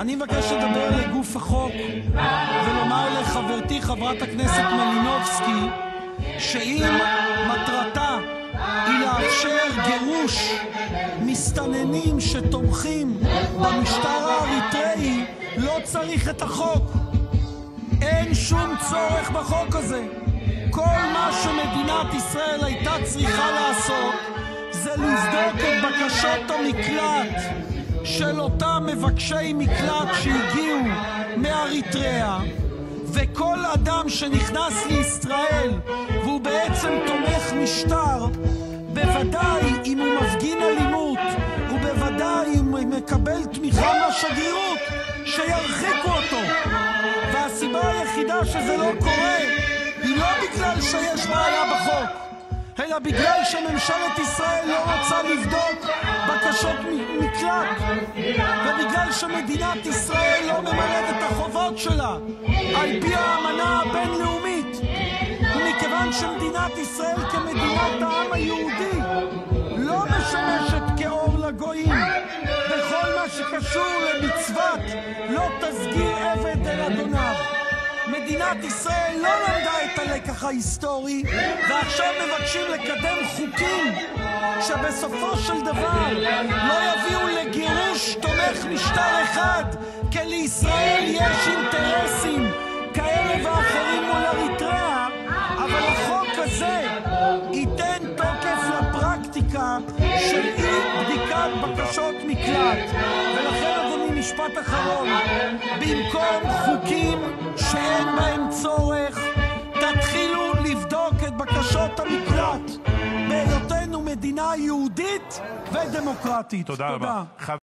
אני מבקש לדבר לגוף החוק ולומר לחברתי חברת הכנסת מלינובסקי שאם מטרתה היא לאפשר גירוש מסתננים שתומכים במשטר האריתראי, לא צריך את החוק. אין שום צורך בחוק הזה. כל מה שמדינת ישראל הייתה צריכה לעשות זה לבדוק את בקשות המקלט של אותם מבקשי מקלט שהגיעו מאריתריאה, וכל אדם שנכנס לישראל והוא בעצם תומך משטר, בוודאי אם הוא מפגין אלימות ובוודאי אם הוא מקבל תמיכה מהשגרירות, שירחיקו אותו. והסיבה היחידה שזה לא קורה היא לא בגלל שיש בעיה בחוק, אלא בגלל שממשלת ישראל לא רוצה לבדוק בקשות מקלט, ובגלל שמדינת ישראל לא ממלאת את החובות שלה על פי האמנה הבינלאומית, ומכיוון שמדינת ישראל כמדינת העם היהודי לא משמשת כאור לגויים בכל מה שקשור למצוות לא תסגיר עבד אל אדוניו. מדינת ישראל לא למדה את הלקח ההיסטורי, ועכשיו מבקשים לקדם חוקים שבסופו של דבר לא יביאו לגירוש תומך משטר אחד, כי לישראל יש אינטרסים כאלה ואחרים מול אריתריאה, אבל החוק הזה ייתן תוקף לפרקטיקה של אי בדיקת בקשות מקלט. ולכן אדוני, משפט אחרון, במקום חוקים שאין בהם צורך, תתחילו לבדוק את בקשות המקלט בהיותנו מדינה יהודית ודמוקרטית. תודה רבה.